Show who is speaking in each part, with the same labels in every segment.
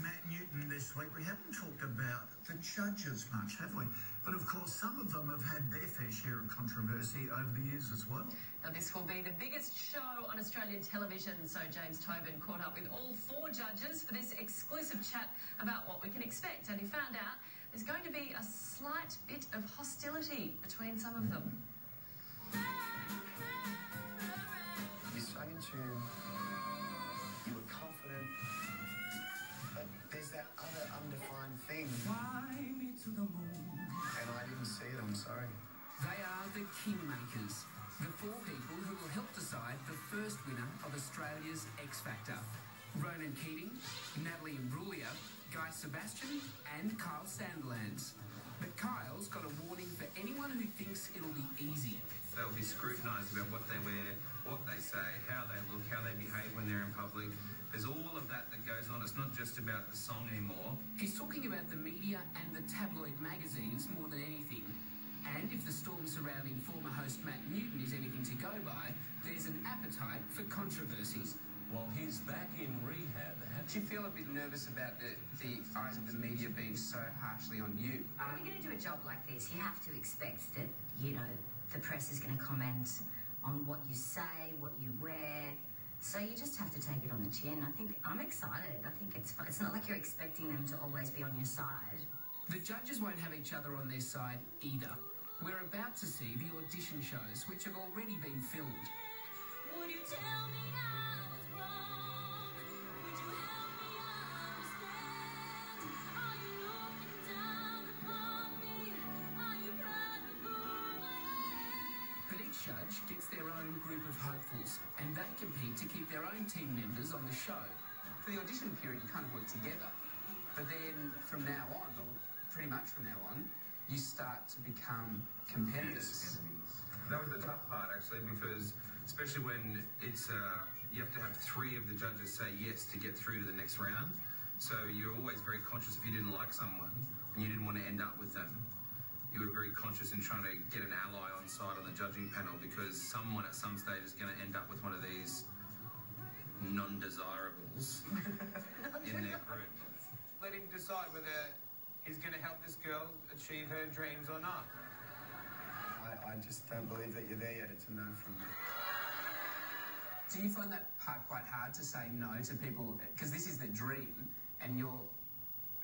Speaker 1: Matt Newton this week. We haven't talked about the judges much, have we? But of course, some of them have had their fair share of controversy over the years as well.
Speaker 2: Now, this will be the biggest show on Australian television, so James Tobin caught up with all 4 judges for this exclusive chat about what we can expect, and he found out there's going to be a slight bit of hostility between some of them.
Speaker 3: You sang in tune, you were confident, but there's that other undefined thing.
Speaker 4: Fly me to the moon.
Speaker 3: And I didn't see it, I'm sorry.
Speaker 4: They are the Kingmakers, the 4 people who will help decide the first winner of Australia's Xfactor. Ronan Keating, Natalie Imbruglia, Guy Sebastian and Kyle Sandilands. But Kyle's got a warning for anyone who thinks it'll be easy.
Speaker 5: They'll be scrutinised about what they wear, what they say, how they look, how they behave when they're in public. There's all of that that goes on. It's not just about the song anymore.
Speaker 4: He's talking about the media and the tabloid magazines more than anything. And if the storm surrounding former host Matt Newton is anything to go by, there's an appetite for controversies.
Speaker 6: While he's back in rehab,
Speaker 7: do you feel a bit nervous about the eyes of the media being so harshly on you?
Speaker 8: When you're going to do a job like this, you have to expect that, you know, the press is going to comment on what you say, what you wear. So you just have to take it on the chin. I think I'm excited. I think it's fun. It's not like you're expecting them to always be on your side.
Speaker 4: The judges won't have each other on their side either. We're about to see the audition shows, which have already been filmed.
Speaker 9: Would you tell me I was wrong? Would you help me understand? Are you looking down upon me? Are you proud of who I am?
Speaker 4: But each judge gets their own group of hopefuls, and they compete to keep their own team members on the show.
Speaker 7: For the audition period, you kind of work together. But then from now on, or pretty much from now on, you start to become competitors.
Speaker 5: That was the tough part, actually, because especially when it's you have to have 3 of the judges say yes to get through to the next round. So you're always very conscious if you didn't like someone and you didn't want to end up with them. You were very conscious in trying to get an ally on side on the judging panel, because someone at some stage is going to end up with one of these non-desirables in their group.
Speaker 10: Let him decide whether he's going to help this girl achieve her dreams or not.
Speaker 3: I just don't believe that you're there yet. It's a no from me.
Speaker 7: Do you find that part quite hard to say no to people? Because this is their dream and you're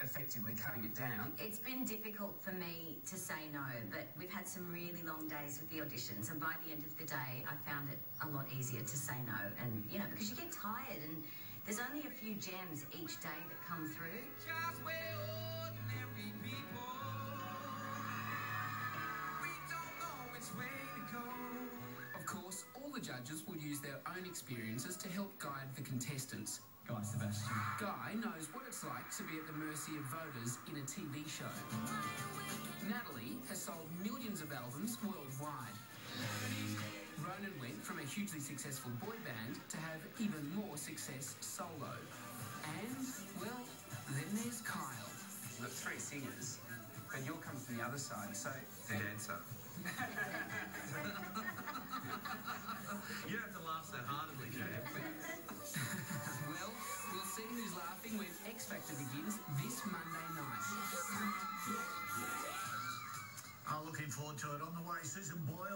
Speaker 7: effectively cutting it down.
Speaker 8: It's been difficult for me to say no, but we've had some really long days with the auditions, and by the end of the day, I found it a lot easier to say no. And, you know, because you get tired, and there's only a few gems each day that come through.
Speaker 10: Just we're ordinary people. We don't know which way to go.
Speaker 4: Of course, all the judges will use their own experiences to help guide the contestants.
Speaker 6: Guy Sebastian.
Speaker 4: Guy knows what it's like to be at the mercy of voters in a TV show. Natalie has sold millions of albums worldwide. Ronan went from a hugely successful boy band to have even more success solo. And, well, then there's Kyle.
Speaker 7: You've got 3 singers, but you'll come from the other side, so...
Speaker 5: The dancer. You don't have to laugh so heartedly, James.
Speaker 4: Well, we'll see who's laughing when Xfactor begins this Monday night.
Speaker 1: I'm looking forward to it. On the way, Susan Boyle.